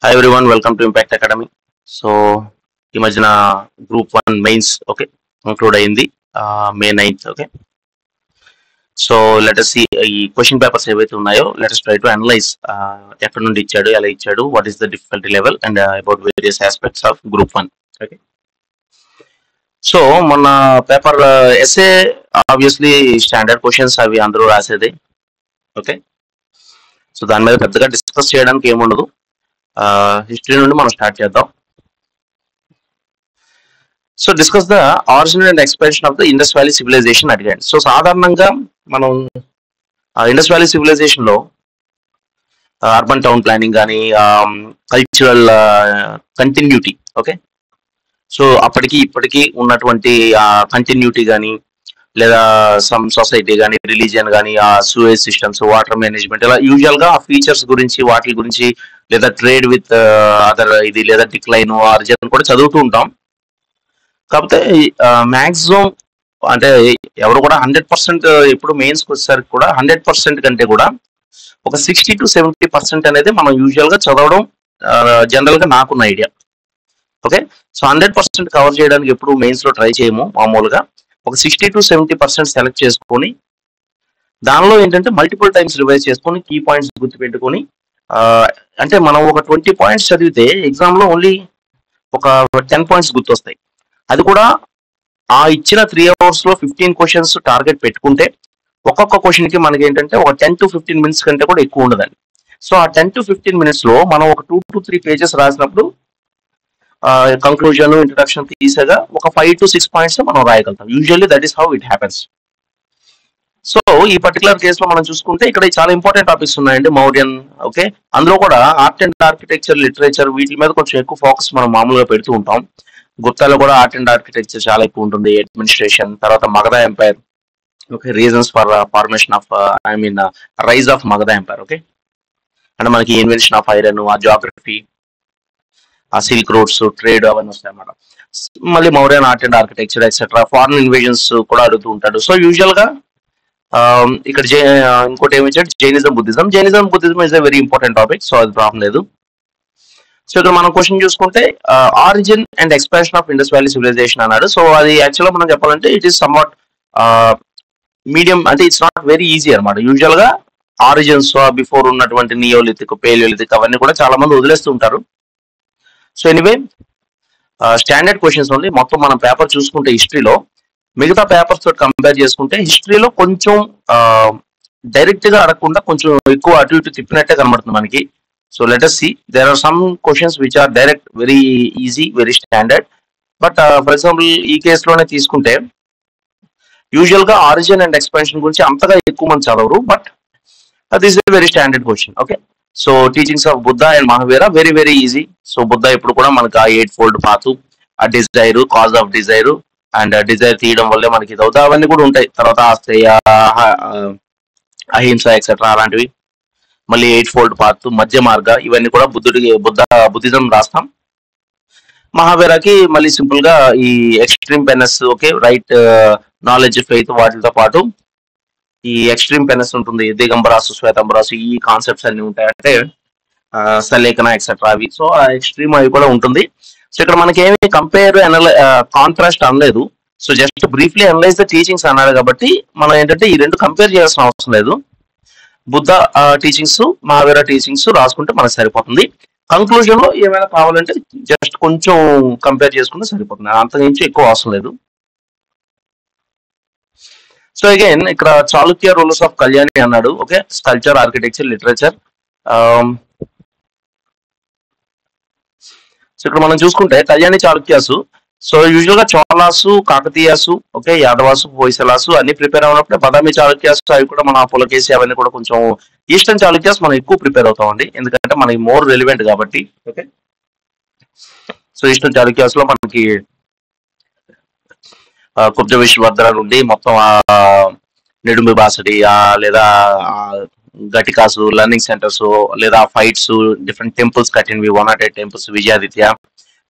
Hi everyone, welcome to Impact Academy. So, ఈ మధ్యన group 1 mains okay conclude అయింది May 9th okay. So let us see ఈ question papers ఏవైతే ఉన్నాయో let us try to analyze ఎక్కడ నుండి ఇచ్చాడు, ఎలా ఇచ్చాడు, what is the difficulty level and about various aspects of group 1 okay. So మొన్న paper essay obviously standard questions అవి అందరూ రాసేదే ఓకే. సో దాని మీద పెద్దగా డిస్కస్ చేయడానికి ఏముండదు. హిస్టరీ నుండి మనం స్టార్ట్ చేద్దాం. So discuss the origin and expansion of the Indus valley civilization అడిగాడు. సో సాధారణంగా మనం ఇండస్ వ్యాలీ సివిలైజేషన్ లో అర్బన్ టౌన్ ప్లానింగ్ కానీ కల్చరల్ కంటిన్యూటీ ఓకే. సో అప్పటికి ఇప్పటికీ ఉన్నటువంటి కంటిన్యూటీ కానీ లేదా సమ్ సొసైటీ కానీ రిలీజియన్ కానీ ఆ సూయేజ్ సిస్టమ్స్ వాటర్ మేనేజ్మెంట్ ఇలా యూజువల్ గా ఆ ఫీచర్స్ గురించి వాటి గురించి లేదా ట్రేడ్ విత్ అదర్ ఇది లేదా డిక్లైన్ ఆరిజిన్ కూడా చదువుతూ ఉంటాం. కాకపోతే మ్యాక్సిమం అంటే ఎవరు కూడా 100% ఇప్పుడు మెయిన్స్కి వచ్చేసరికి కూడా 100% కంటే కూడా ఒక 60 to 70% అనేది మనం యూజువల్ గా చదవడం జనరల్ గా నాకున్న ఐడియా ఓకే. సో 100% కవర్ చేయడానికి ఎప్పుడు మెయిన్స్ లో ట్రై చేయము. మామూలుగా ఒక 60 to 70% సెలెక్ట్ చేసుకొని దానిలో ఏంటంటే మల్టిపుల్ టైమ్స్ రివైజ్ చేసుకొని కీ పాయింట్స్ గుర్తుపెట్టుకొని అంటే మనం ఒక 20 పాయింట్స్ చదివితే ఎగ్జామ్ లో ఓన్లీ ఒక 10 పాయింట్స్ గుర్తొస్తాయి. అది కూడా ఆ ఇచ్చిన 3 hours లో 15 క్వశ్చన్స్ టార్గెట్ పెట్టుకుంటే ఒక్కొక్క క్వశ్చన్ కి మనకి ఏంటంటే ఒక 10 to 15 minutes కంటే కూడా ఎక్కువ ఉండదండి. సో ఆ 10 to 15 minutes లో మనం ఒక 2 to 3 పేజెస్ రాసినప్పుడు కంక్లూజన్ ఇంట్రడక్షన్ తీసేగా ఒక 5 to 6 పాయింట్స్ మనం రాయగలుగుతాం. Usually that is how it happens. So ఈ పర్టికులర్ కేసులో మనం చూసుకుంటే ఇక్కడ చాలా ఇంపార్టెంట్ టాపిక్స్ ఉన్నాయండి. మౌర్యన్ ఓకే, అందులో కూడా ఆర్ట్ అండ్ ఆర్కిటెక్చర్ లిటరేచర్ వీటి మీద కొంచెం ఎక్కువ ఫోకస్ మనం మామూలుగా పెడుతూ ఉంటాం. గుప్తాలో కూడా ఆర్ట్ అండ్ ఆర్కిటెక్చర్ చాలా ఎక్కువ ఉంటుంది. అడ్మినిస్ట్రేషన్, తర్వాత Magadha empire okay, reasons for formation of rise of Magadha empire okay. అంటే మనకి ఇన్వెన్షన్ ఆఫ్ ఐరన్, ఆ జాగ్రఫీ, ఆ సిల్క్ రోడ్స్, ట్రేడ్ అవన్నీ వస్తాయి అన్నమాట. మళ్ళీ Mauryan art and architecture etcetera, foreign invasions కూడా అడుగుతూ ఉంటాడు. సో యూజువల్ గా ఇక్కడ ఇంకోటి ఏమి ఇచ్చాడు, Jainism Buddhism is a very important topic. So అది ప్రాబ్లం లేదు. సో ఇక్కడ మనం క్వశ్చన్ చూసుకుంటే origin and expansion of Indus valley civilization అన్నాడు. సో అది యాక్చువల్గా మనం చెప్పాలంటే ఇట్ ఈస్ సమ్వాట్ మీడియం, అంటే ఇట్స్ నాట్ వెరీ ఈజీ అనమాట. యూజువల్ గా ఆరిజిన్స్ బిఫోర్ ఉన్నటువంటి నియోలిథిక్, పేలియోలిథిక్ అవన్నీ కూడా చాలా మంది వదిలేస్తూ ఉంటారు. So anyway standard questions only. మొత్తం మనం పేపర్ చూసుకుంటే హిస్టరీలో మిగతా పేపర్స్ తోటి కంపేర్ చేసుకుంటే హిస్టరీలో కొంచెం డైరెక్ట్ గా అడగకుండా కొంచెం ఎక్కువ అటు ఇటు తిప్పినట్టే కనబడుతుంది మనకి. So let us see, there are some questions which are direct, very easy, very standard. But for example ఈ కేసులోనే తీసుకుంటే యూజువల్ గా ఆరిజిన్ అండ్ ఎక్స్పాన్షన్ గురించి అంతగా ఎక్కువ మంది చదవరు. But this is very standard question okay. So teachings of Buddha and Mahavira very very easy. So Buddha ఇప్పుడు కూడా మనకి ఆ 8-fold పాత్, ఆ desire, cause of desire and desire తీయడం వల్లే మనకి ఇది అవుతా అవన్నీ కూడా ఉంటాయి. తర్వాత ఆస్త్రేయ, అహింస ఎక్సెట్రా అలాంటివి. మళ్ళీ 8-fold పాత్, మధ్య మార్గ, ఇవన్నీ కూడా బుద్ధిజం రాస్తాం. మహావీరకి మళ్ళీ సింపుల్ గా ఈ extreme penance okay, right knowledge, faith వాటితో పాటు ఈ ఎక్స్ట్రీమ్ పెనస్ ఉంటుంది, దిగంబరాసు, శ్వేతంబరాసు, ఈ కాన్సెప్ట్స్ అన్ని ఉంటాయి. అంటే సలేఖన ఎక్సెట్రా అవి. సో ఆ ఎక్స్ట్రీమ్ అవి కూడా ఉంటుంది. సో ఇక్కడ మనకి ఏమి కంపేర్ కాంట్రాస్ట్ అనలేదు. So just briefly analyse the teachings అన్నాడు కాబట్టి మనం ఏంటంటే ఈ రెండు కంపేర్ చేయాల్సిన అవసరం లేదు. బుద్ధ టీచింగ్స్, మహావీర టీచింగ్స్ రాసుకుంటే మనకు సరిపోతుంది. కంక్లూజన్ లో ఏమైనా కావాలంటే జస్ట్ కొంచెం కంపేర్ చేసుకుంటే సరిపోతుంది, అంతకుమించి ఎక్కువ అవసరం లేదు. సో అగైన్ ఇక్కడ చాళుక్య రూలర్స్ ఆఫ్ కళ్యాణి అన్నాడు okay, culture, architecture, literature. So ఇక్కడ మనం చూసుకుంటే కళ్యాణి చాళుక్యాసు. సో యూజువల్ గా చోళాసు, కాకతీయాసు ఓకే, యాదవాసు, హోయసలాసు అన్ని ప్రిపేర్ అవునప్పుడే బదామి చాళుక్యాసు అవి కూడా మన పులకేసి అవన్నీ కూడా కొంచెం ఈస్టర్న్ చాళుక్యాస్ మనం ఎక్కువ ప్రిపేర్ అవుతామండి, ఎందుకంటే మనకి మోర్ రెలివెంట్ కాబట్టి ఓకే. సో ఈస్టర్న్ చాళుక్యాస్ లో మనకి కుబ్జ విష్ణువర్ధన నుండి మొత్తం నిడుంబి బాసడి లేదా గటికాసు లర్నింగ్ సెంటర్స్ లేదా ఫైట్స్, డిఫరెంట్ టెంపుల్స్ కట్టినవి 108 టెంపుల్స్, విజయాదిత్య.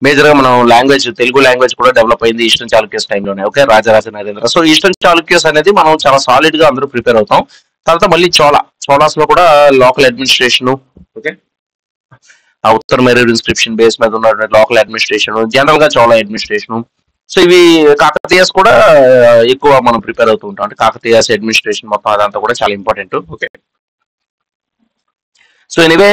మేజర్ గా మనం లాంగ్వేజ్, తెలుగు లాంగ్వేజ్ కూడా డెవలప్ అయింది ఈస్టర్న్ చాళుక్యస్ టైంలోనే okay, Rajaraja Narendra. So eastern Chalukyas అనేది మనం చాలా సాలిడ్ గా అందరూ ప్రిపేర్ అవుతాం. తర్వాత మళ్ళీ చోళాస్ లో కూడా లోకల్ అడ్మినిస్ట్రేషన్ ఓకే, ఆ ఉత్తర మెరూర్ ఇన్స్క్రిప్షన్ బేస్ మీద ఉన్నటువంటి లోకల్ అడ్మినిస్ట్రేషన్, జనరల్ గా చోళ అడ్మినిస్ట్రేషన్. సో ఇవి కాకతీయస్ కూడా ఎక్కువ మనం ప్రిపేర్ అవుతూ ఉంటాం. అంటే కాకతీయస్ అడ్మినిస్ట్రేషన్ మొత్తం అదంతా కూడా చాలా important. Okay, so anyway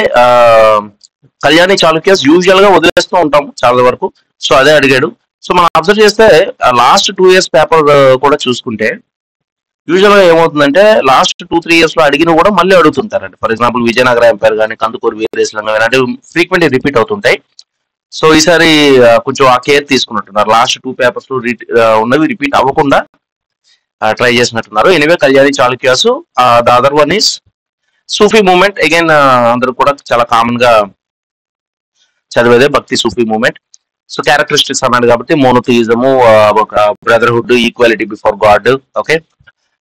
Kalyani Chalukyas usual గా వదిలేస్తూ ఉంటాం చాలా వరకు. సో అదే అడిగాడు. సో మనం అబ్జర్వ్ చేస్తే లాస్ట్ 2 years పేపర్ కూడా చూసుకుంటే యూజువల్ గా ఏమవుతుందంటే లాస్ట్ 2-3 years లో అడిగిన కూడా మళ్ళీ అడుగుతుంటారండి. ఫర్ ఎగ్జాంపుల్ విజయనగర ఎంపైర్ కానీ, కందుకూరు వీరేశలింగం కానీ, అంటే ఫ్రీక్వెంట్ రిపీట్ అవుతుంటాయి. సో ఈసారి కొంచెం ఆ కేర్ తీసుకున్నట్టున్నారు. లాస్ట్ 2 పేపర్స్ ఉన్నవి రిపీట్ అవ్వకుండా ట్రై చేసినట్టున్నారు. Anyway Kalyani Chalukyas. The other one is Sufi movement. Again అందరూ కూడా చాలా కామన్ గా చదివేదే భక్తి సూఫీ మూవ్మెంట్. సో క్యారెక్టరిస్టిక్స్ అన్నాడు కాబట్టి మోనోథియిజము, ఒక brotherhood, equality before God, okay,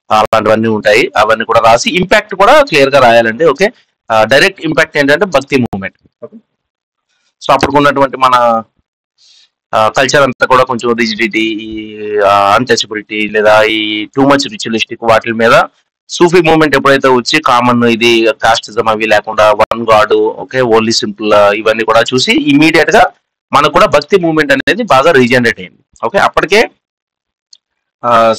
అలాంటివన్నీ ఉంటాయి. అవన్నీ కూడా రాసి ఇంపాక్ట్ కూడా క్లియర్ గా రాయాలండి. ఓకే, డైరెక్ట్ ఇంపాక్ట్ ఏంటంటే భక్తి మూవ్మెంట్. సో అప్పుడు ఉన్నటువంటి మన కల్చర్ అంతా కూడా కొంచెం రిజిడిటీ, అన్టచబిలిటీ లేదా ఈ టూ మచ్ రిచువలిస్టిక్ వాటి మీద సూఫీ మూవ్మెంట్ ఎప్పుడైతే వచ్చి కామన్ ఇది కాస్టిజం అవి లేకుండా one God, okay, only simple, ఇవన్నీ కూడా చూసి ఇమీడియట్ గా మనకు కూడా భక్తి మూవ్మెంట్ అనేది బాగా రీజనరేట్ అయింది. ఓకే, అప్పటికే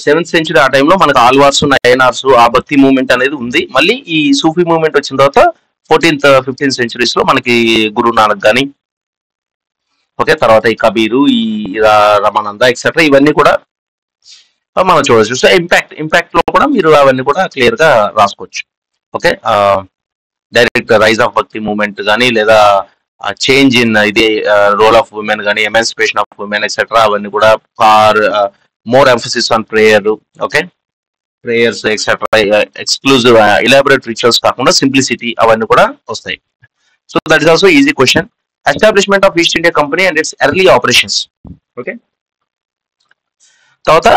7th century ఆ టైంలో మనకు ఆల్వార్స్, నయనార్స్, ఆ భక్తి మూవ్మెంట్ అనేది ఉంది. మళ్ళీ ఈ సూఫీ మూవ్మెంట్ వచ్చిన తర్వాత 14th 15th centuries లో మనకి గురు నానక్ కానీ, ఓకే, తర్వాత ఈ కబీరు, ఈ రమానంద ఎక్సెట్రా ఇవన్నీ కూడా మనం చూడవచ్చు. సో ఇంపాక్ట్ లో కూడా మీరు అవన్నీ కూడా క్లియర్ గా రాసుకోవచ్చు. Okay, direct rise of bhakti movement కానీ, లేదా చేంజ్ ఇన్ ఇది రోల్ ఆఫ్ ఉమెన్ కానీ, ఎమాన్సిపేషన్ ఆఫ్ ఉమెన్ ఎక్సెట్రా అవన్నీ కూడా, far more emphasis on prayer, okay, prayers etcetera, exclusive elaborate rituals కాకుండా సింప్లిసిటీ అవన్నీ కూడా వస్తాయి. So that is also easy question. Establishment of East India Company and its early operations. Okay, తర్వాత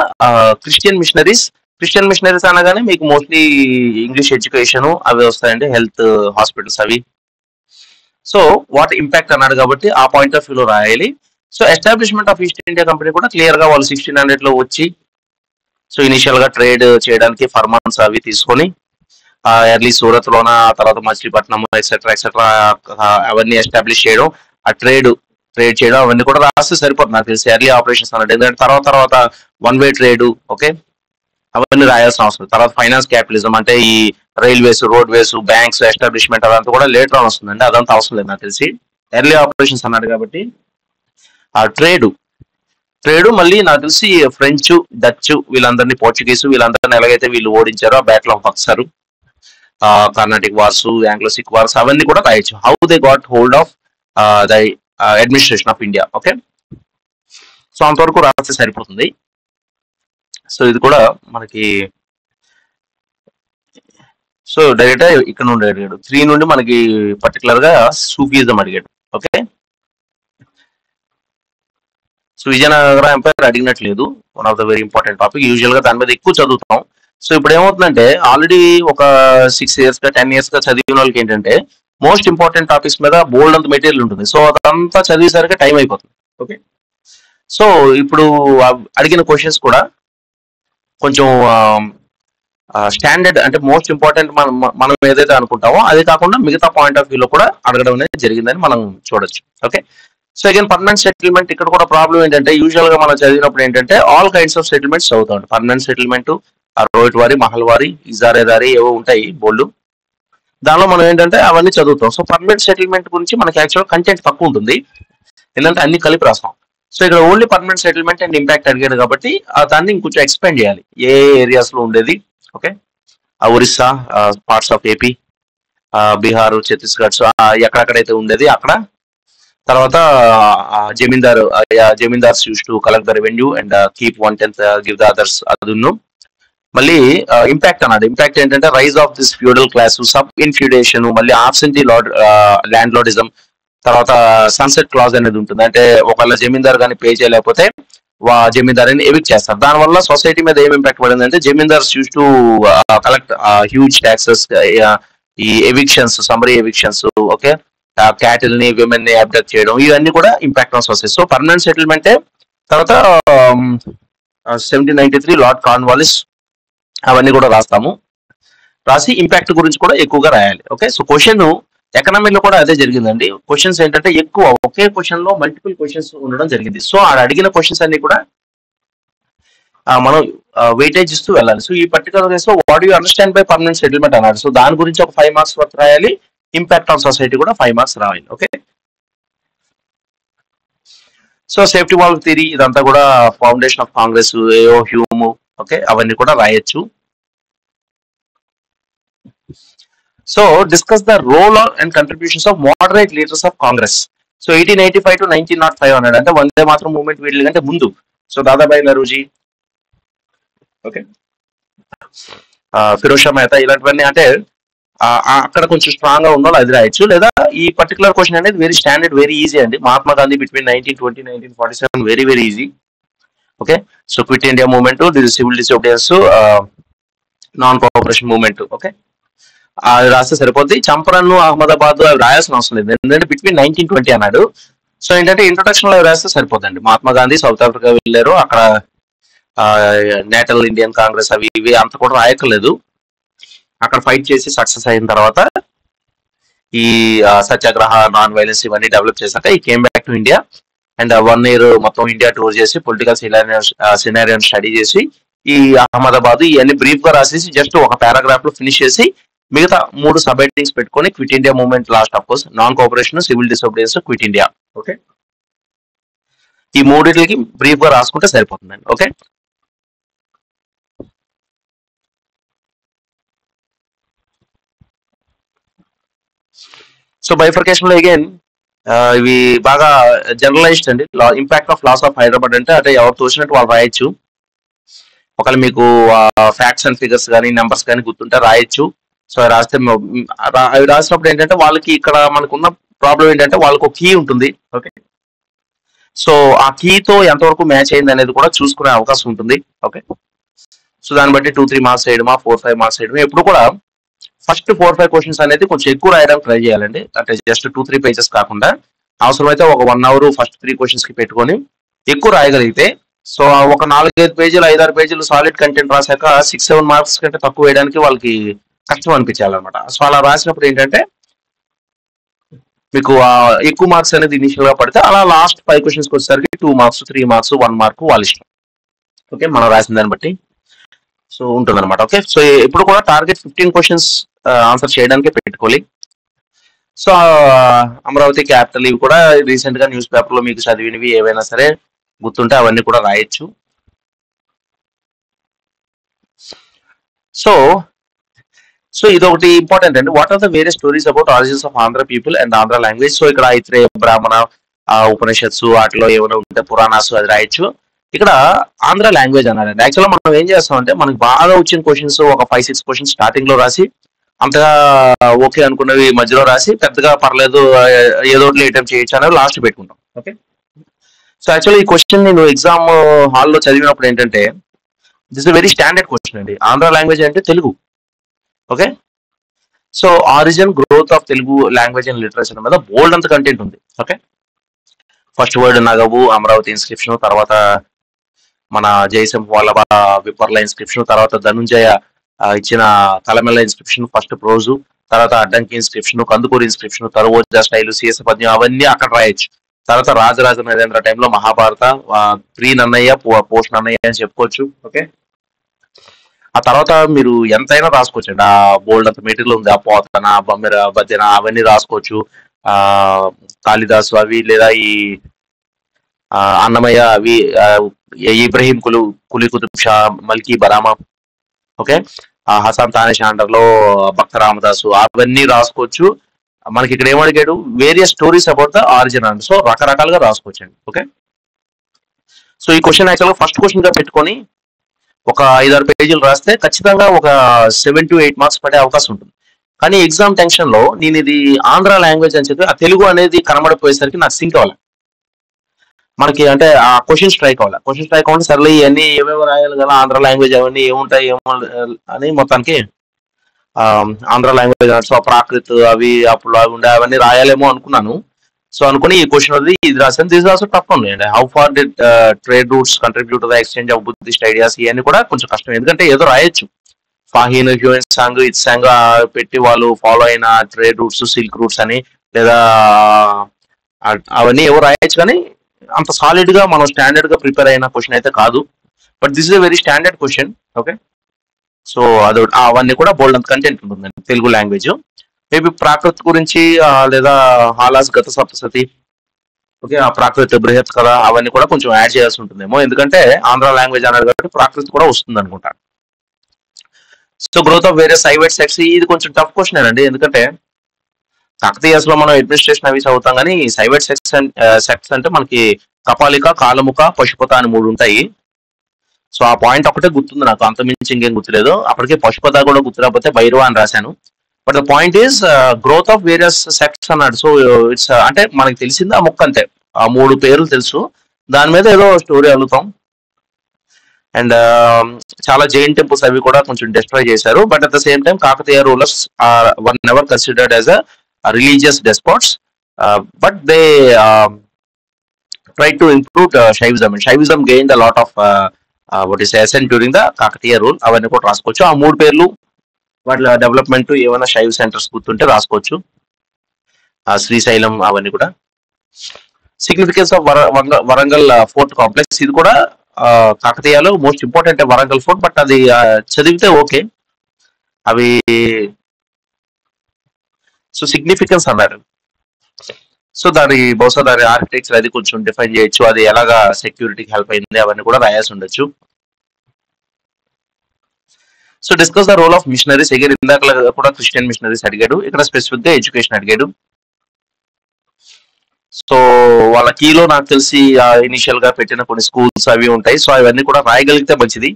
Christian missionaries అనగానే మీకు mostly English education అవి వస్తాయండి, health hospitals అవి. సో వాట్ ఇంపాక్ట్ అన్నాడు కాబట్టి ఆ పాయింట్ ఆఫ్ వ్యూలో రాయాలి. So establishment of East India company కూడా క్లియర్ గా వాళ్ళు 1600 లో వచ్చి, సో ఇనిషియల్ గా ట్రేడ్ చేయడానికి ఫర్మాన్స్ అవి తీసుకొని ఎర్లీ సూరత్ లోన, తర్వాత మచిలీపట్నం ఎక్సెట్రా అవన్నీ ఎస్టాబ్లిష్ చేయడం, ఆ ట్రేడ్ చేయడం అవన్నీ కూడా రాస్తే సరిపోతుంది నాకు తెలిసి ఎర్లీ ఆపరేషన్స్ అన్నట్టు. ఎందుకంటే తర్వాత వన్ వే ట్రేడ్, ఓకే, అవన్నీ రాయాల్సిన అవసరం. తర్వాత ఫైనాన్స్ క్యాపిటలిజం అంటే ఈ రైల్వేస్, రోడ్వేస్, బ్యాంక్స్ ఎస్టాబ్లిష్మెంట్ అదంతా కూడా లేటర్ ఆన్ వస్తుందండి. అదంతా అవసరం లేదు నాకు తెలిసి. ఎర్లీ ఆపరేషన్స్ అన్నాడు కాబట్టి ఆ ట్రేడ్ మళ్ళీ నాకు తెలిసి ఫ్రెంచ్, డచ్ వీళ్ళందరినీ, పోర్చుగీస్ వీళ్ళందరినీ ఎలాగైతే వీళ్ళు ఓడించారో ఆ battle of Buxar, Carnatic wars, Anglo Sikh wars అవన్నీ కూడా రాయొచ్చు. How they got hold of the administration of India. Okay, so అంతవరకు రాస్తే సరిపోతుంది. సో ఇది కూడా మనకి, సో డైరెక్ట్ ఇక్కడ నుండి అడిగాడు 3 నుండి మనకి పర్టికులర్ గా సూఫిజం అడిగాడు. ఓకే, సో విజయనగర ఎంపైర్ అడిగినట్లేదు. One of the very important topic. Usual గా దాని మీద ఎక్కువ చదువుతాం. సో ఇప్పుడు ఏమవుతుందంటే ఆల్రెడీ ఒక 6 years గా 10 years గా చదివిన వాళ్ళకి ఏంటంటే మోస్ట్ ఇంపార్టెంట్ టాపిక్స్ మీద బోల్డ్ అంత మెటీరియల్ ఉంటుంది. సో అదంతా చదివేసరికి టైం అయిపోతుంది. ఓకే, సో ఇప్పుడు అడిగిన క్వశ్చన్స్ కూడా కొంచెం స్టాండర్డ్, అంటే మోస్ట్ ఇంపార్టెంట్ మనం ఏదైతే అనుకుంటామో అది కాకుండా మిగతా పాయింట్ ఆఫ్ వ్యూలో కూడా అడగడం అనేది జరిగిందని మనం చూడొచ్చు. Okay, so again permanent settlement. ఇక్కడ కూడా ప్రాబ్లం ఏంటంటే యూజువల్ గా మనం చదివినప్పుడు ఏంటంటే ఆల్ కైండ్స్ ఆఫ్ సెటిల్మెంట్స్ చదువుతాం. పర్మనెంట్ సెటిల్మెంట్, రోహిత్వారి, మహల్వారి, ఇజారేదారి ఏవో ఉంటాయి బోల్డ్. దానిలో మనం ఏంటంటే అవన్నీ చదువుతాం. సో పర్మనెంట్ సెటిల్మెంట్ గురించి మనకి యాక్చువల్ కంటెంట్ తక్కువ ఉంటుంది, ఎందుకంటే అన్ని కలిపి రాస్తాం. సో ఇక్కడ only permanent settlement and impact అడిగాడు కాబట్టి దాన్ని ఇంకొంచెం ఎక్స్పాండ్ చేయాలి. ఏ ఏరియాస్ లో ఉండేది, okay, Orissa, parts of AP, Bihar, Chhattisgarh, ఎక్కడెక్కడైతే ఉండేది అక్కడ. తర్వాత zamindars used to collect the revenue and keep 1/10 give the others. అదున్ను మళ్ళీ ఇంపాక్ట్ అన్నాడు. ఇంపాక్ట్ ఏంటంటే rise of this feudal class, subinfeudation, మళ్ళీ ఆబ్సెంటీ ల్యాండ్ లార్డిజం, తర్వాత సన్సెట్ క్లాజ్ అనేది ఉంటుంది. అంటే ఒకవేళ జమీందార్ కానీ పే చేయలేకపోతే జమీందారిని ఎవిక్ట్ చేస్తారు. దానివల్ల సొసైటీ మీద ఏం ఇంపాక్ట్ పడింది అంటే zamindars used to collect huge taxes, ఈ evictions, summary evictions, okay, cattle ని, విమెన్ ని అబ్డక్ట్ చేయడం, ఇవన్నీ కూడా impact on society. So permanent సెటిల్మెంటే. తర్వాత 1793 లార్డ్ కార్న్వాలిస్, అవన్నీ కూడా రాస్తాము. రాసి ఇంపాక్ట్ గురించి కూడా ఎక్కువగా రాయాలి. ఓకే, సో క్వశ్చన్ ఎకనామీలో కూడా అదే జరిగిందండి. క్వశ్చన్స్ ఏంటంటే ఎక్కువ ఒకే క్వశ్చన్ లో మల్టిపుల్ క్వశ్చన్స్ ఉండడం జరిగింది. సో ఆడ అడిగిన క్వశ్చన్స్ అన్ని కూడా మనం వెయిటేజ్ ఇస్తూ వెళ్ళాలి. సో ఈ పర్టికులర్ కేసు లో what you understand by permanent settlement అన్నాడు. సో దాని గురించి ఒక 5 మార్క్స్ వర్క్ రాయాలి. ఇంపాక్ట్ ఆన్ సొసైటీ కూడా 5 మార్క్స్ రాయాలి. Okay. So safety valve theory ఇదంతా కూడా foundation of Congress, A O Hume, okay, అవన్నీ కూడా రాయొచ్చు. So discuss the role and contributions of moderate leaders of Congress. So 1885 to 1905 అన్నాడు. అంటే వందే మాత్రం మూవ్మెంట్ వీళ్ళ కంటే ముందు. సో దాదాబాయి నరూజీ, ఓకే, ఫిరోజ్ షా మెహతా, ఇలాంటివన్నీ అంటే అక్కడ కొంచెం స్ట్రాంగ్ గా ఉండాలి, అది రాయొచ్చు. లేదా ఈ పర్టికులర్ క్వశ్చన్ అనేది వెరీ స్టాండర్డ్, వెరీ ఈజీ అండి. Mahatma Gandhi between 1920 1947, very very easy. Okay. So quit India movement, civil disobedience, non cooperation movement, okay, అది రాస్తే సరిపోద్ది. చంపరన్, అహ్మదాబాద్ అవి రాయాల్సిన అవసరం లేదు, ఎందుకంటే బిట్వీన్ 1920 అన్నాడు. సో ఏంటంటే ఇంట్రొడక్షన్ లో రాస్తే సరిపోద్దండి. మహాత్మా గాంధీ సౌత్ ఆఫ్రికా వెళ్ళారు, అక్కడ నేషనల్ ఇండియన్ కాంగ్రెస్ అవి ఇవి అంత కూడా రాయక్కర్లేదు. అక్కడ ఫైట్ చేసి సక్సెస్ అయిన తర్వాత ఈ సత్యాగ్రహ, నాన్ వైలెన్స్ ఇవన్నీ డెవలప్ చేశాక ఈ came back to India and 1 year మొత్తం ఇండియా టూర్ చేసి పొలిటికల్ సినారియోని స్టడీ చేసి ఈ అహ్మదాబాద్ ఇవన్నీ బ్రీఫ్ గా రాసేసి జస్ట్ ఒక పారాగ్రాఫ్ లో ఫినిష్ చేసి మిగతా 3 సబ్ హెడ్డింగ్స్ పెట్టుకొని quit India movement last, of course non cooperation, civil disobedience, quit India, okay, ఈ మూడింటికి బ్రీఫ్ గా రాసుకుంటే సరిపోతుందండి. ఓకే. సో బైఫర్కేషన్ లో అగైన్ ఇవి బాగా జనరలైజ్డ్ అండి. Impact of loss of Hyderabad అంటే ఎవరు తోచినట్టు వాళ్ళు రాయొచ్చు. ఒకవేళ మీకు ఫ్యాక్ట్స్ అండ్ ఫిగర్స్ కానీ నెంబర్స్ కానీ గుర్తుంటే రాయొచ్చు. సో అవి రాస్తే అవి రాసినప్పుడు ఏంటంటే వాళ్ళకి ఇక్కడ మనకున్న ప్రాబ్లం ఏంటంటే వాళ్ళకు ఒక కీ ఉంటుంది. ఓకే. సో ఆ కీతో ఎంతవరకు మ్యాచ్ అయింది అనేది కూడా చూసుకునే అవకాశం ఉంటుంది. ఓకే. సో దాన్ని బట్టి 2-3 మార్క్స్ వేయడమా, 4-5 మార్క్స్ వేయడమా. ఎప్పుడు కూడా ఫస్ట్ 4-5 క్వశ్చన్స్ అనేది కొంచెం ఎక్కువ రాయడానికి ట్రై చేయాలండి. అంటే జస్ట్ 2-3 పేజెస్ కాకుండా అవసరమైతే ఒక 1 hour ఫస్ట్ 3 క్వశ్చన్స్ కి పెట్టుకొని ఎక్కువ రాయగలిగితే, సో ఒక 4-5 పేజీలు 5-6 పేజీలు సాలిడ్ కంటెంట్ రాశాక 6-7 మార్క్స్ కంటే తక్కువ వేయడానికి వాళ్ళకి కష్టం అనిపించాలన్నమాట. సో అలా రాసినప్పుడు ఏంటంటే మీకు ఎక్కువ మార్క్స్ అనేది ఇనిషియల్ గా పడితే అలా లాస్ట్ 5 క్వశ్చన్స్ వచ్చేసరికి 2 మార్క్స్, 3 మార్క్స్, 1 మార్క్ వాళ్ళ ఇష్టం. ఓకే, మనం రాసిన దాన్ని బట్టి సో ఉంటుంది అనమాట. ఓకే. సో ఇప్పుడు కూడా టార్గెట్ 15 క్వశ్చన్స్ ఆన్సర్ చేయడానికి పెట్టుకోవాలి. సో అమరావతి క్యాపిటల్ ఇవి కూడా రీసెంట్ గా న్యూస్ పేపర్ లో మీకు చదివినవి ఏవైనా సరే గుర్తుంటే అవన్నీ కూడా రాయొచ్చు. సో ఇది ఒకటి ఇంపార్టెంట్ అండి. What are the various stories about origins of Andhra people and Andhra language. So ఇక్కడ ఐత్రేయ బ్రాహ్మణ ఉపనిషత్సు వాటిలో ఏమైనా ఉంటే పురాణాసు అది రాయొచ్చు. ఇక్కడ ఆంధ్ర లాంగ్వేజ్ అన్నారండి. యాక్చువల్గా మనం ఏం చేస్తామంటే మనకి బాగా వచ్చిన క్వశ్చన్స్ ఒక 5-6 క్వశ్చన్స్ స్టార్టింగ్ లో రాసి అంతగా ఓకే అనుకున్నవి మధ్యలో రాసి పెద్దగా పర్లేదు ఏదో అటెంప్ట్ చేయొచ్చు అనేది లాస్ట్ పెట్టుకుంటాం. ఓకే. సో యాక్చువల్లీ ఈ క్వశ్చన్ నేను ఎగ్జామ్ హాల్లో చదివినప్పుడు ఏంటంటే this is very standard question అండి. ఆంధ్ర లాంగ్వేజ్ అంటే Telugu. Okay. So origin, growth of Telugu language and literature మీద బోల్డ్ అంత కంటెంట్ ఉంది. ఓకే. ఫస్ట్ వర్డ్ నగవు, అమరావతి ఇన్స్క్రిప్షన్, తర్వాత మన జయసింహ వల్లభ విపర్ల ఇన్స్క్రిప్షన్, తర్వాత ధనుంజయ ఇచ్చిన కలమెల్ల ఇన్స్క్రిప్షన్ ఫస్ట్ ప్రోజు, తర్వాత అడ్డంకి ఇన్స్క్రిప్షన్, కందుకూరి ఇన్స్క్రిప్షన్, తరువోజ స్టైల్, సీఎస్ పద్యం అవన్నీ అక్కడ రాయొచ్చు. తర్వాత రాజరాజ నరేంద్ర టైంలో మహాభారత, ప్రీ నన్నయ్య, పోస్ట్ నన్నయ్య అని చెప్పుకోవచ్చు. ఓకే. ఆ తర్వాత మీరు ఎంతైనా రాసుకోవచ్చు అండి. ఆ బోల్డ్ అంత మెటీరియల్ ఉంది. ఆ పోతన, బొమ్మెర, బద్దెన అవన్నీ రాసుకోవచ్చు. కాళిదాసు అవి, లేదా ఈ అన్నమయ్య అవి, ఇబ్రహీం కులీ కుతుబ్ షా, మల్కీ బరామా, ఓకే, హసన్ తానేష్ అండర్లో భక్త రామదాసు అవన్నీ రాసుకోవచ్చు. మనకి ఇక్కడ ఏమడిగాడు, various stories about the origin and so రకరకాలుగా రాసుకోవచ్చు అండి. ఓకే. సో ఈ క్వశ్చన్ యాక్చువల్గా ఫస్ట్ క్వశ్చన్ గా పెట్టుకొని ఒక 5-6 పేజీలు రాస్తే ఖచ్చితంగా ఒక 7 to 8 మార్క్స్ పడే అవకాశం ఉంటుంది. కానీ ఎగ్జామ్ టెన్షన్ లో నేను ఇది ఆంధ్ర లాంగ్వేజ్ అని చెప్పి ఆ తెలుగు అనేది కనబడిపోయేసరికి నాకు సింక్ అవ్వాలి. మనకి అంటే ఆ క్వశ్చన్ స్ట్రైక్ అవ్వాలి. క్వశ్చన్ స్ట్రైక్ అవ్వాలి, సర్లే ఇవన్నీ ఏమేమి రాయాలి కదా ఆంధ్ర లాంగ్వేజ్ అవన్నీ ఏముంటాయి ఏమో అని మొత్తానికి ఆంధ్ర లాంగ్వేజ్ సో ప్రాకృత్ అవి అప్పుడు అవి ఉండే అవన్నీ రాయాలేమో అనుకున్నాను. సో అనుకుని ఈ క్వశ్చన్ అది ఇది రాశాను. దిస్ ఆల్సో టఫ్ ఉంది అండి. How far did trade routes contribute to the exchange of Buddhist ideas, ఇవన్నీ కూడా కొంచెం కష్టం. ఎందుకంటే ఏదో రాయొచ్చు పాహీన్ హ్యూయన్ సాంగ్ ఇది సాంగ్ పెట్టి వాళ్ళు ఫాలో అయిన ట్రేడ్ రూట్స్ సిల్క్ రూట్స్ అని లేదా అవన్నీ ఎవరు రాయొచ్చు కానీ అంత సాలిడ్ గా మనం స్టాండర్డ్ గా ప్రిపేర్ అయిన క్వశ్చన్ అయితే కాదు. But this is a very standard question. Okay, so అది అవన్నీ కూడా బోల్డ్ అంత కంటెంట్ ఉంటుందండి తెలుగు లాంగ్వేజ్. మేబీ ప్రాకృతి గురించి లేదా హాలాస్ గత సప్తసతి, ఓకే, ఆ ప్రాకృతి బృహత్ కథ అవన్నీ కూడా కొంచెం యాడ్ చేయాల్సి ఉంటుందేమో, ఎందుకంటే ఆంధ్ర లాంగ్వేజ్ అన్నారు కాబట్టి ప్రాకృతి కూడా వస్తుంది అనుకుంటా. So growth of various private sects ఇది కొంచెం టఫ్ క్వశ్చన్ అండి, ఎందుకంటే కాకతీయస్ లో మనం అడ్మినిస్ట్రేషన్ అవి చదువుతాం కానీ ప్రైవేట్ సెక్ట్స్ అంటే మనకి కపాలిక, కాలముఖ, పశుపత అని 3 ఉంటాయి. సో ఆ పాయింట్ ఒకటే గుర్తుంది నాకు, అంతమించి ఇంకేం గుర్తులేదు. అప్పటికే పశుపత కూడా గుర్తురాకపోతే భైరవ అని రాశాను. But the point is growth of various sects అన్నాడు. సో ఇట్స్ అంటే మనకి తెలిసింది ఆ ముక్క అంతే, ఆ 3 పేర్లు తెలుసు, దాని మీద ఏదో స్టోరీ అడుగుతాం. అండ్ చాలా జైన్ టెంపుల్స్ అవి కూడా కొంచెం డిస్ట్రాయ్ చేశారు. But at the same time Kakatiya rulers were never considered as a religious despots, but they try to improve Shaivism. And Shaivism gained a lot of what is ascent during the Kakatiya rule. అవన్నీ కూడా రాసుకోవచ్చు. ఆ 3 పేర్లు వాటి development ఏమైనా శైవ centres గుర్తుంటే రాసుకోవచ్చు. శ్రీశైలం అవన్నీ కూడా. Significance of Warangal fort complex ఇది కూడా కాకతీయలో most important Warangal fort. But అది చదివితే ఓకే. అవి సో సిగ్నిఫికెన్స్ అన్నారు. సో దాని బహుశా దాని ఆర్కిటెక్చర్ అది కొంచెం డిఫైన్ చేయొచ్చు, అది ఎలాగా సెక్యూరిటీకి హెల్ప్ అయింది అవన్నీ కూడా రాయాల్సి ఉండొచ్చు. So discuss the role of missionaries. Again ఇందాక కూడా క్రిస్టియన్ మిషనరీస్ అడిగాడు, ఇక్కడ స్పెసిఫిక్ గా ఎడ్యుకేషన్ అడిగాడు. సో వాళ్ళ కీలో నాకు తెలిసి ఇనిషియల్ గా పెట్టిన కొన్ని స్కూల్స్ అవి ఉంటాయి. సో అవన్నీ కూడా రాయగలిగితే మంచిది.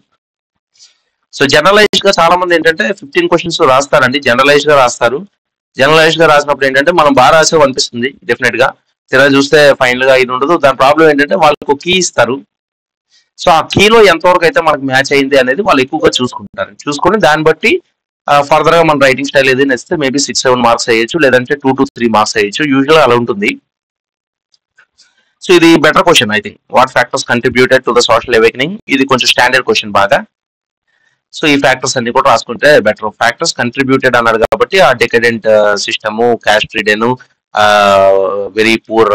సో జనరలైజ్ గా చాలా మంది ఏంటంటే 15 క్వశ్చన్స్ రాస్తారండి, జనరలైజ్ గా రాస్తారు. జనరలైజ్ గా రాసినప్పుడు ఏంటంటే మనం బాగా రాసాం అనిపిస్తుంది డెఫినెట్ గా, తెర చూస్తే ఫైనల్ గా ఇది ఉండదు. దాని ప్రాబ్లం ఏంటంటే వాళ్ళకు కీ ఇస్తారు. సో ఆ కీలో ఎంతవరకు అయితే మనకు మ్యాచ్ అయింది అనేది వాళ్ళు ఎక్కువగా చూసుకుంటారు. చూసుకొని దాన్ని బట్టి ఫర్దర్ గా మన రైటింగ్ స్టైల్ ఏదైనా ఇస్తే మేబీ 6-7 మార్క్స్ అయ్యొచ్చు, లేదంటే 2 to 3 మార్క్స్ అయ్యొచ్చు. యూజువల్ అలా ఉంటుంది. సో ఇది better question I think. What factors contributed to the social awakening, ఇది కొంచెం స్టాండర్డ్ క్వశ్చన్ బాగా. సో ఈ ఫ్యాక్టర్స్ అన్ని కూడా రాసుకుంటే బెటర్. ఫ్యాక్టర్స్ కంట్రిబ్యూటెడ్ అన్నారు కాబట్టి ఆ decadent system, caste ridden, very poor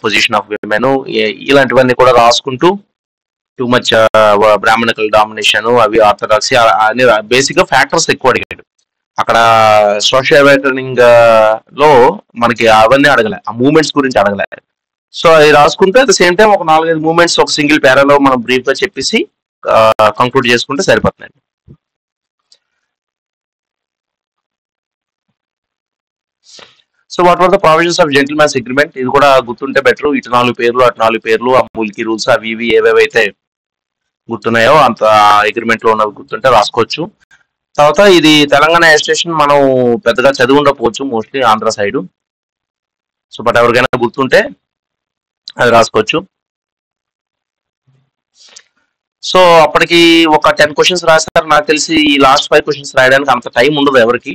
position of women, ఇలాంటివన్నీ కూడా రాసుకుంటూ టూ మచ్ బ్రాహ్మణికల్ డామినేషన్ అవి ఆర్థడాక్సీ అని బేసిక్ గా ఫ్యాక్టర్స్ ఎక్కువ అడిగాడు. అక్కడ సోషల్ అవేకనింగ్ లో మనకి అవన్నీ అడగలే, ఆ మూవ్మెంట్స్ గురించి అడగలే. సో అది రాసుకుంటే అట్ ద సేమ్ టైం ఒక 4-5 మూవ్మెంట్స్ ఒక సింగిల్ పేరాలో మనం బ్రీఫ్ గా చెప్పేసి కంక్లూడ్ చేసుకుంటే సరిపోతుందండి. So what are the provisions of gentlemen's agreement, ఇది కూడా గుర్తుంటే బెటర్. ఇటు 4 పేర్లు అటు 4 పేర్లు, ఆ మూల్కి రూల్స్ అవి ఇవి ఏవేవైతే గుర్తున్నాయో అంత అగ్రిమెంట్ లో ఉన్నవి గుర్తుంటే రాసుకోవచ్చు. తర్వాత ఇది తెలంగాణ అడ్మినిస్ట్రేషన్ మనం పెద్దగా చదివి ఉండకపోవచ్చు mostly Andhra side. So but ఎవరికైనా గుర్తుంటే అది రాసుకోవచ్చు. సో అప్పటికి ఒక 10 క్వశ్చన్స్ రాస్తారు నాకు తెలిసి. ఈ లాస్ట్ 5 క్వశ్చన్స్ రాయడానికి అంత టైం ఉండదు ఎవరికి.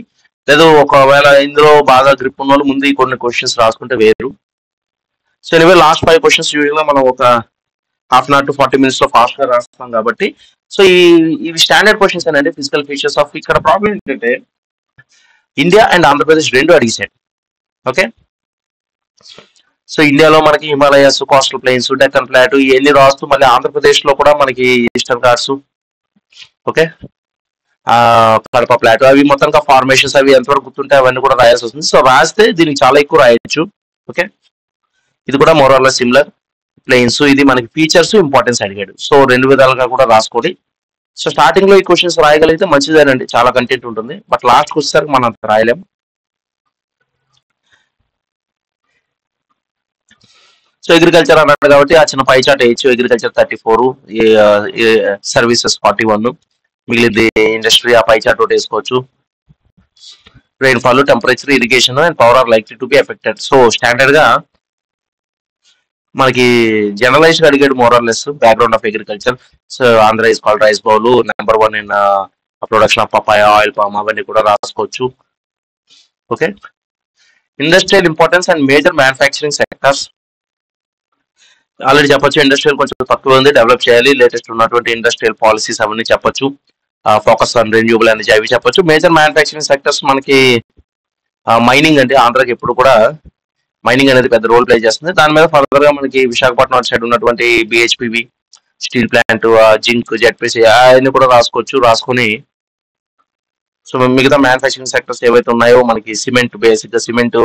లేదు ఒకవేళ ఇందులో బాగా గ్రిప్ ఉన్న వాళ్ళు ముందు ఈ కొన్ని క్వశ్చన్స్ రాసుకుంటే వేరు. సో ఎనివే లాస్ట్ 5 క్వశ్చన్స్ యూజువల్గా మనం ఒక ½ hour to 40 minutes లో ఫాస్ట్ గా రాస్తాం కాబట్టి. సో ఇవి స్టాండర్డ్ క్వశ్చన్స్ అండి. ఫిజికల్ ఫీచర్స్ ఆఫ్, ఇక్కడ ప్రాబ్లం ఏంటంటే ఇండియా అండ్ ఆంధ్రప్రదేశ్ రెండు అడిగేసాడు. ఓకే, సో ఇండియాలో మనకి Himalayas, coastal plains, Deccan plot ఇవన్నీ రాస్తూ మళ్ళీ ఆంధ్రప్రదేశ్ లో కూడా మనకి eastern Ghats, okay, Kadapa plot అవి మొత్తంగా ఫార్మేషన్స్ అవి ఎంతవరకు గుర్తుంటే అవన్నీ కూడా రాయాల్సి వస్తుంది. సో రాస్తే దీనికి చాలా ఎక్కువ రాయొచ్చు. ఓకే, ఇది కూడా మోరల్ సిమిలర్ ప్లెయిన్స్, ఇది మనకి ఫీచర్స్ ఇంపార్టెన్స్ అడిగాడు. సో 2 విధాలుగా కూడా రాసుకోండి. సో స్టార్టింగ్ లో ఈ క్వశ్చన్స్ రాయగలిగితే మంచిదేనండి, చాలా కంటెంట్ ఉంటుంది. బట్ లాస్ట్ వచ్చేసరికి మనం రాయలేం. సో అగ్రికల్చర్ అన్నాడు కాబట్టి ఆ చిన్న పై చాట్ వేయచ్చు. అగ్రికల్చర్ 34, సర్వీసెస్ 41, మిగిలింది ఇండస్ట్రీ ఆ పై చాట్ ఒకటి వేసుకోవచ్చు. Rainfall, temperature, irrigation and power are likely to be affected. So standard గా మనకి జనరలైజ్ అడిగాడు మోరల్లెస్ background of agriculture. So Andhra is called rice bowl, number 1 in production of papaya, oil palm అవన్నీ కూడా రాసుకోవచ్చు. Okay, industrial importance and major manufacturing sectors already చెప్పొచ్చు. Industrial కొంచెం తక్కువ ఉంది, డెవలప్ చేయాలి. లేటెస్ట్ ఉన్నటువంటి ఇండస్ట్రియల్ పాలసీస్ అవన్నీ చెప్పొచ్చు. ఫోకస్ ఆన్ రెన్యూబుల్ ఎనర్జీ అవి చెప్పొచ్చు. మేజర్ మ్యానుఫ్యాక్చరింగ్ సెక్టర్స్ మనకి మైనింగ్ అంటే ఆంధ్రాకి ఎప్పుడు కూడా మైనింగ్ అనేది పెద్ద రోల్ ప్లే చేస్తుంది. దాని మీద ఫర్దర్ గా మనకి విశాఖపట్నం సైడ్ ఉన్నటువంటి BHPV steel plant, zinc, ZPC అవన్నీ కూడా రాసుకొని సో మిగతా మ్యానుఫ్యాక్చరింగ్ సెక్టర్స్ ఏవైతే ఉన్నాయో మనకి సిమెంట్, బేసిక్ గా సిమెంట్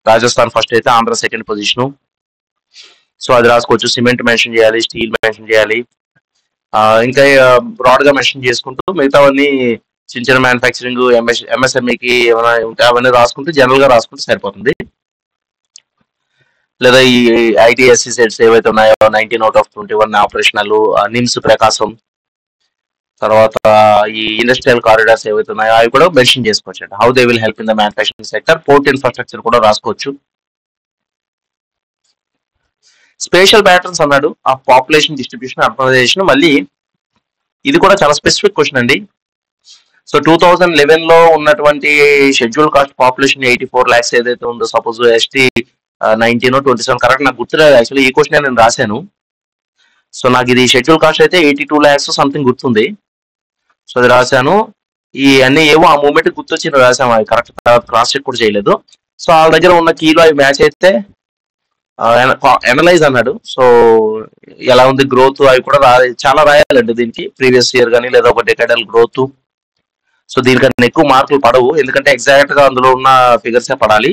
రాజస్థాన్ ఫస్ట్ అయితే, ఆంధ్ర సెకండ్ పొజిషన్. సో అది రాసుకోవచ్చు. సిమెంట్ మెన్షన్ చేయాలి, స్టీల్ మెన్షన్ చేయాలి. ఇంకా బ్రాడ్ గా మెన్షన్ చేసుకుంటూ మిగతావన్నీ చిన్న చిన్న మ్యానుఫ్యాక్చరింగ్, ఎంఎస్ఎంఈకి ఏమైనా ఉంటే అవన్నీ రాసుకుంటూ జనరల్ గా రాసుకుంటే సరిపోతుంది. లేదా ఈ ఐటీఎస్సీ సెట్స్ ఏవైతే ఉన్నాయో 19/21 ఆపరేషనల్, నిమ్స్ ప్రకాశం, తర్వాత ఈ ఇండస్ట్రియల్ కారిడార్స్ ఏవైతే ఉన్నాయో అవి కూడా మెన్షన్ చేసుకోవచ్చు అండి. How they will help in the manufacturing sector. Port infrastructure కూడా రాసుకోవచ్చు. స్పేషల్ ప్యాటర్న్స్ అన్నాడు, ఆ పాపులేషన్ డిస్ట్రిబ్యూషన్, అర్బనైజేషన్. మళ్ళీ ఇది కూడా చాలా స్పెసిఫిక్ క్వశ్చన్ అండి. సో 2011 లో ఉన్నటువంటి షెడ్యూల్ కాస్ట్ పాపులేషన్ 84 lakhs ఏదైతే ఉందో, సపోజ్ ఎస్టీ 19-27 కరెక్ట్ నాకు గుర్తులేదు. యాక్చువల్లీ ఈ క్వశ్చన్ నేను రాశాను. సో నాకు ఇది షెడ్యూల్ కాస్ట్ అయితే 82 lakhs సంథింగ్ గుర్తుంది. సో అది రాశాను. ఈ అన్ని ఏవో ఆ మూమెంట్ గుర్తొచ్చి రాసాము, అవి కరెక్ట్ క్రాస్ చెక్ కూడా చేయలేదు. సో వాళ్ళ దగ్గర ఉన్న కీలో అవి మ్యాచ్ అయితే ఎనలైజ్ అన్నాడు. సో ఎలా ఉంది గ్రోత్ అవి కూడా చాలా రాయాలండి దీనికి. ప్రీవియస్ ఇయర్ కానీ లేదా ఒక డెకాడల్ గ్రోత్. సో దీనికన్నా ఎక్కువ మార్కులు పడవు, ఎందుకంటే ఎగ్జాక్ట్ గా అందులో ఉన్న ఫిగర్సే పడాలి.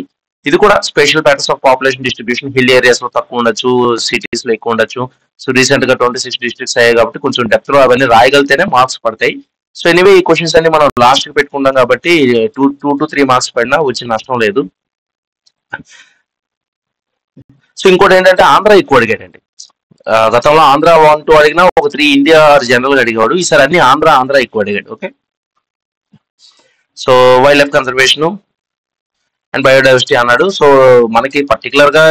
ఇది కూడా special patterns of population distribution. Hill areas లో తక్కువ ఉండొచ్చు, సిటీస్ లో ఎక్కువ ఉండొచ్చు. సో రీసెంట్ గా 26 డిస్ట్రిక్ట్స్ అయ్యాయి కాబట్టి కొంచెం డెప్త్ లో అవన్నీ రాయగలితేనే మార్క్స్ పడతాయి. సో ఎనీవే ఈ క్వశ్చన్స్ అన్ని మనం లాస్ట్ కి పెట్టుకుంటాం కాబట్టి 2 to 3 మార్క్స్ పడినా వచ్చే నష్టం లేదు. సో ఇంకోటి ఏంటంటే ఆంధ్ర ఎక్కువ అడిగాడండి. గతంలో ఆంధ్ర 1, 2 అడిగినా ఒక 3 ఇండియా జనరల్ గా అడిగాడు. ఈసారి అన్ని ఆంధ్ర ఎక్కువ అడిగాడు. Okay. So wild life conservation and biodiversity అన్నాడు. సో మనకి పర్టికులర్ గా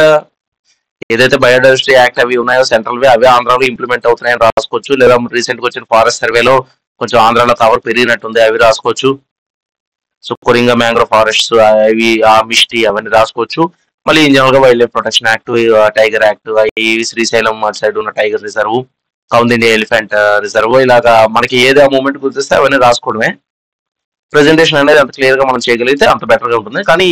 ఏదైతే బయోడైవర్సిటీ యాక్ట్ అవి ఉన్నాయో సెంట్రల్ వి, అవి ఆంధ్రాలో ఇంప్లిమెంట్ అవుతున్నాయని రాసుకోవచ్చు. లేదా రీసెంట్ గా వచ్చిన ఫారెస్ట్ సర్వేలో కొంచెం ఆంధ్రాలో కవర్ పెరిగినట్టుంది, అవి రాసుకోవచ్చు. సో కొరింగా మ్యాంగ్రోవ్ ఫారెస్ట్స్ అవి, ఆ మిస్టీ అవన్నీ రాసుకోవచ్చు. మళ్ళీ ఇన్ జనరల్ గా wild life protection act, tiger act, ఈ శ్రీశైలం సైడ్ ఉన్న టైగర్ రిజర్వ్, కౌందిని ఎలిఫెంట్ రిజర్వ్, ఇలాగా మనకి ఏదో మూమెంట్ గుర్తిస్తే అవన్నీ రాసుకోవడమే. ప్రెజెంటేషన్ అనేది అంత క్లియర్ గా మనం చేయగలిగితే అంత బెటర్ గా ఉంటుంది. కానీ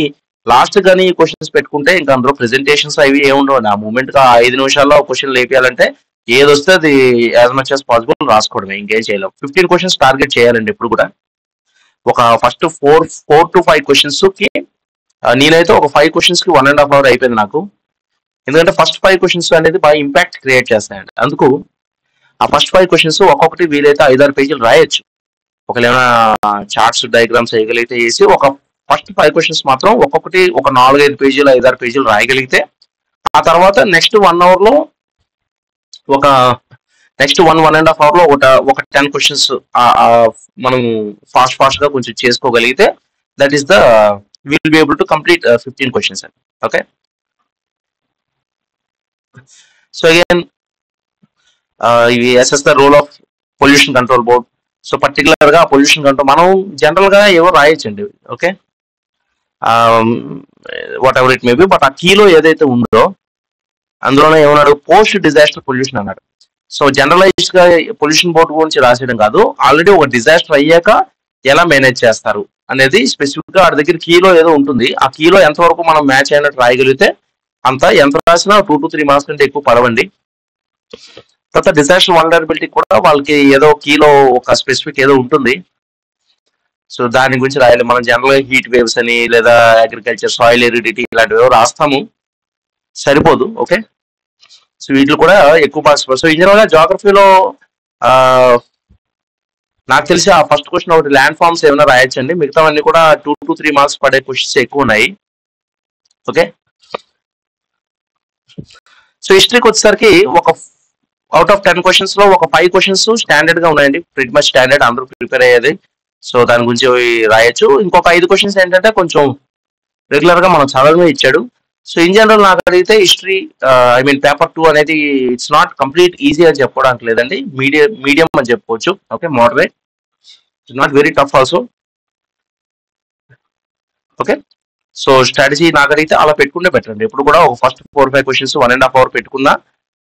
లాస్ట్ కానీ క్వశ్చన్స్ పెట్టుకుంటే ఇంకా అందులో ప్రెజెంటేషన్స్ అవి ఏముండవు. ఆ మూమెంట్ గా 5 నిమిషాల్లో క్వశ్చన్ లేపియాలంటే ఏది వస్తే అది యాజ్ మచ్ యాజ్ పాసిబుల్ రాసుకోవడమే, ఇంకేం చేయలేం. 15 క్వశ్చన్స్ టార్గెట్ చేయాలండి ఎప్పుడు కూడా. ఒక ఫస్ట్ 4 to 5 క్వశ్చన్స్ కి నేనైతే ఒక 5 క్వశ్చన్స్ కి 1.5 hour అయిపోయింది నాకు. ఎందుకంటే ఫస్ట్ 5 క్వశ్చన్స్ అనేది బాగా ఇంపాక్ట్ క్రియేట్ చేస్తాయండి. అందుకు ఆ ఫస్ట్ 5 క్వశ్చన్స్ ఒక్కొక్కటి వీలైతే 5-6 పేజీలు రాయొచ్చు. ఒకవేళ ఏమైనా చార్ట్స్, డయాగ్రామ్స్ వేయగలిగితే వేసి ఒక ఫస్ట్ 5 క్వశ్చన్స్ మాత్రం ఒక్కొక్కటి ఒక 4-5 పేజీలు 5-6 పేజీలు రాయగలిగితే ఆ తర్వాత నెక్స్ట్ 1 hour లో నెక్స్ట్ 1.5 hour లో ఒక 10 క్వశ్చన్స్ మనం ఫాస్ట్ గా కొంచెం చేసుకోగలిగితే that is the will be able to complete 15 questions అండి. ఓకే. సో అగైన్ ఇవి assess the role of pollution control board. So particular గా పొల్యూషన్ కంట్రోల్ మనం జనరల్ గా ఏవో రాయొచ్చండి. Okay. Whatever it may be, but ఆ కీలో ఏదైతే ఉందో అందులోనే ఏమన్నాడు, పోస్ట్ డిజాస్టర్ పొల్యూషన్ అన్నాడు. సో జనరలైజ్డ్ గా పొల్యూషన్ బోర్డు గురించి రాసేయడం కాదు, ఆల్రెడీ ఒక డిజాస్టర్ అయ్యాక ఎలా మేనేజ్ చేస్తారు అనేది స్పెసిఫిక్ గా వాడి దగ్గర కీలో ఏదో ఉంటుంది. ఆ కీలో ఎంతవరకు మనం మ్యాచ్ అయినట్టు రాయగలిగితే అంత, ఎంత రాసినా 2 to 3 మార్క్స్ కంటే ఎక్కువ పడవండి. తర్వాత డిజాస్టర్ వల్నరబిలిటీ కూడా వాళ్ళకి ఏదో కీలో ఒక స్పెసిఫిక్ ఏదో ఉంటుంది. సో దాని గురించి రాయాలి. మనం జనరల్ గా హీట్ వేవ్స్ అని లేదా అగ్రికల్చర్, సాయిల్ ఎరిడిటీ ఇలాంటివి రాస్తాము, సరిపోదు. ఓకే. సో వీటిలో కూడా ఎక్కువ పార్టిసిపేట్. సో జనరల్ గా జాగ్రఫీలో నాకు తెలిసి ఆ ఫస్ట్ క్వశ్చన్ ఒకటి ల్యాండ్ ఫార్మ్స్ ఏమైనా రాయొచ్చండి. మిగతావన్నీ కూడా 2 to 3 మార్క్స్ పడే క్వశ్చన్స్ ఎక్కువ ఉన్నాయి. ఓకే. సో హిస్టరీకి వచ్చేసరికి ఒక అవుట్ ఆఫ్ 10 క్వశ్చన్స్ లో ఒక 5 క్వశ్చన్స్ స్టాండర్డ్ గా ఉన్నాయండి, ప్రిటీ మచ్ స్టాండర్డ్, అందరూ ప్రిపేర్ అయ్యేది. సో దాని గురించి రాయొచ్చు. ఇంకొక 5 క్వశ్చన్స్ ఏంటంటే కొంచెం రెగ్యులర్ గా మనం చదవడమే ఇచ్చాడు. సో ఇన్ జనరల్ నాకు అడిగితే హిస్టరీ పేపర్ 2 అనేది ఇట్స్ నాట్ కంప్లీట్ ఈజీ అని చెప్పుకోవడానికి లేదండి, మీడియం అని చెప్పుకోవచ్చు. Okay. Moderate, it's not very tough also. Okay. So strategy నాకు అడిగితే అలా పెట్టుకుంటే బెటర్ అండి. ఎప్పుడు కూడా ఒక ఫస్ట్ 4-5 క్వశ్చన్స్ 1.5 hour పెట్టుకున్నా,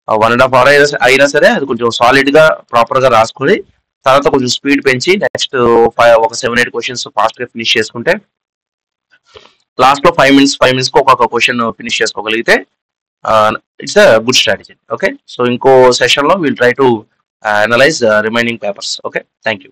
1.5 hour అయినా సరే అది కొంచెం సాలిడ్ గా ప్రాపర్ గా రాసుకొని తర్వాత కొంచెం స్పీడ్ పెంచి నెక్స్ట్ ఒక 7-8 క్వశ్చన్స్ ఫాస్ట్ గా ఫినిష్ చేసుకుంటే లాస్ట్ లో 5 minutes కి ఒక్కొక్క క్వశ్చన్ ఫినిష్ చేసుకోగలిగితే it's a good strategy. Okay, so ఇంకో సెషన్ లో will try to analyse remaining papers. Okay, thank you.